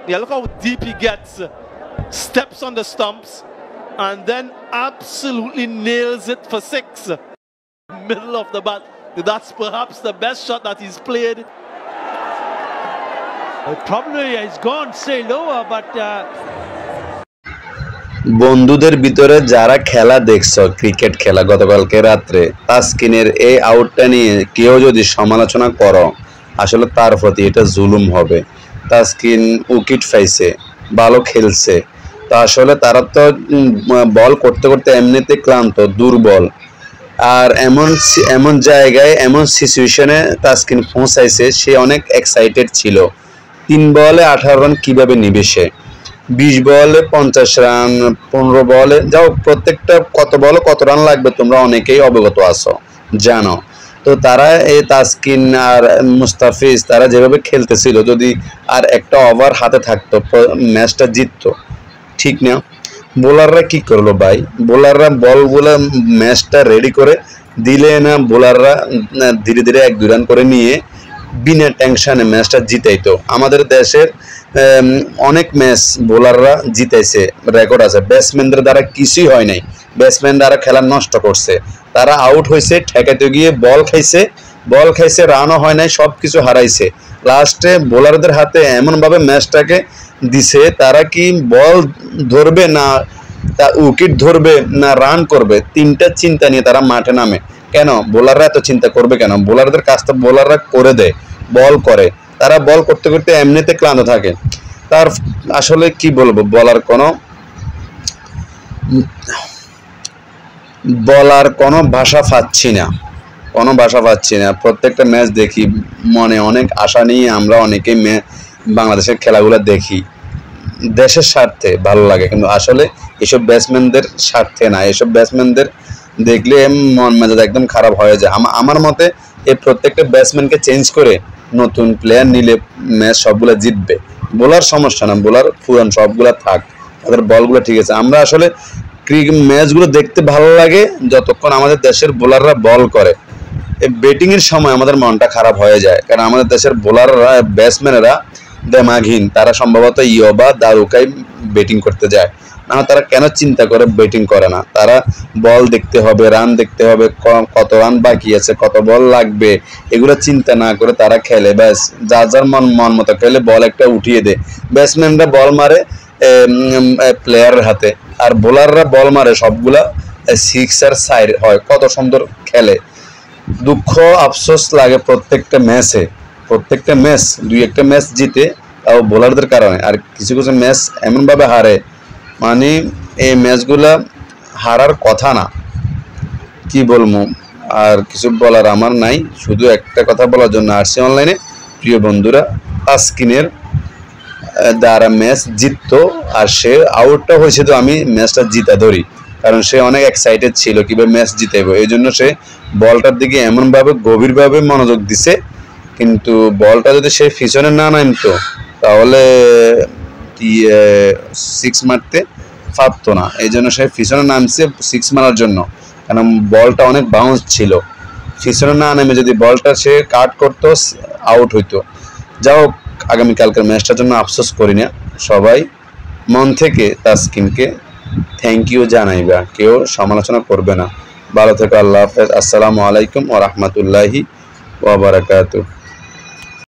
Yeah, look how deep he gets. Steps on the stumps and then absolutely nails it for 6. Middle of the bat. That's perhaps the best shot that he's played. Probably he's gone straight lower, but বন্ধুদের ভিতরে যারা খেলা দেখছো cricket খেলা গতকালকে রাত্রে তাসকিনের এই আউটটা নিয়ে কেউ যদি সমালোচনা করো আসলে তার প্রতি এটা জুলুম হবে। তাসকিন উইকেট পাইছে, ভালো খেলছে, তো আসলে তারা তো বল করতে করতে এমনিতে ক্লান্ত, দুর্বল, আর এমন জায়গায় এমন সিচুয়েশনে তাসকিন পৌঁছাইছে, সে অনেক এক্সাইটেড ছিল। 3 বলে 18 রান কিভাবে নিবে সে, 20 বলে 50 রান, 15 বলে যাও, প্রত্যেকটা কত বলে কত রান লাগবে তোমরা অনেকেই অবগত আছো, জানো। তো তারা এই তাসকিন আর মুস্তাফিজ তারা যেভাবে খেলতেছিল, যদি আর একটা ওভার হাতে থাকতো ম্যাচটা জিততো, ঠিক না? বোলাররা কি করলো ভাই, বোলাররা বলগুলো ম্যাচটা রেডি করে দিলে না, বোলাররা ধীরে ধীরে 1-2 রান করে নিয়ে বিনা টেনশনে ম্যাচটা জিতাইতো। আমাদের দেশের অনেক ম্যাচ বোলাররা জিতাইছে, রেকর্ড আছে। ব্যাটসম্যানদের দ্বারা কিছুই হয় নাই, ব্যাটসম্যান দ্বারা খেলা নষ্ট করছে, তারা আউট হয়েছে, ঠেকাইতে গিয়ে বল খাইছে, রানও হয় নাই, সব কিছু হারাইছে। লাস্টে বোলারদের হাতে এমনভাবে ম্যাচটাকে দিছে, তারা কি বল ধরবে না উইকেট ধরবে না রান করবে, 3টা চিন্তা নিয়ে তারা মাঠে নামে। কেন বোলাররা এত চিন্তা করবে কেন? বোলারদের কাজটা বোলাররা করে দেয়, বল করে, তারা বল করতে করতে এমনিতে ক্লান্ত থাকে। তার আসলে কি বলবো, বলার কোনো ভাষা পাচ্ছি না। প্রত্যেকটা ম্যাচ দেখি, মনে অনেক আশা নিয়ে আমরা অনেকেই বাংলাদেশের খেলাগুলো দেখি, দেশের স্বার্থে ভালো লাগে, কিন্তু আসলে এসব ব্যাটসম্যানদের স্বার্থে না। এসব ব্যাটসম্যানদের দেখলে মন মেজাজ একদম খারাপ হয়ে যায়। আমার মতে এই প্রত্যেকটা ব্যাটসম্যানকে চেঞ্জ করে নতুন প্লেয়ার নিলে ম্যাচ সবগুলো জিতবে। বোলার সমস্যা না, বোলার পুরান সবগুলো থাক, তাদের বলগুলো ঠিক আছে। আমরা আসলে ক্রিকেট ম্যাচগুলো দেখতে ভালো লাগে যতক্ষণ আমাদের দেশের বোলাররা বল করে। এই ব্যাটিংয়ের সময় আমাদের মনটা খারাপ হয়ে যায়, কারণ আমাদের দেশের বোলাররা, ব্যাটসম্যানেরা দেমাগহীন, তারা সম্ভবত বা দারুকায় ব্যাটিং করতে যায় না, তারা কেন চিন্তা করে ব্যাটিং করে না? তারা বল দেখতে হবে, রান দেখতে হবে, কত রান বাকি আছে, কত বল লাগবে, এগুলো চিন্তা না করে তারা খেলে, ব্যাস যার মন মতো খেলে, বল একটা উঠিয়ে দেয়। ব্যাটসম্যানরা বল মারে প্লেয়ারের হাতে, আর বোলাররা বল মারে সবগুলা 6 আর 4 হয়, কত সুন্দর খেলে। দুঃখ আফসোস লাগে প্রত্যেকটা ম্যাচ 2-1টা ম্যাচ জিতে, তাও বোলারদের কারণে, আর কিছু ম্যাচ এমনভাবে হারে, মানে এই ম্যাচগুলা হারার কথা না। কি বলবো, আর কিছু বলার আমার নাই, শুধু একটা কথা বলার জন্য আসছি অনলাইনে। প্রিয় বন্ধুরা, তাসকিনের দ্বারা ম্যাচ জিততো, আর সে আউটটা হয়েছে, তো আমি ম্যাচটা জিতা ধরি, কারণ সে অনেক এক্সাইটেড ছিল কিভাবে ম্যাচ জিতাইব, এই জন্য সে বলটার দিকে এমনভাবে গভীরভাবে মনোযোগ দিছে। কিন্তু বলটা যদি সে পিছনে না নামতো তাহলে 6 মারতে পারতো না, এই জন্য সে পিছনে নামছে 6 মারার জন্য, কারণ বলটা অনেক বাউন্স ছিল। পিছনে না নেমে যদি বলটা সে কাট করতো, আউট হইতো। যাও, আগামীকালকের ম্যাচটার জন্য আফসোস করি না, সবাই মন থেকে তাসকিনকে থ্যাংক ইউ জানাইবা, কেউ সমালোচনা করবে না। ভালো থেকো, আল্লাহ হাফেজ, আসসালামু আলাইকুম ওয়া রাহমাতুল্লাহি ওয়া বারাকাতুহু।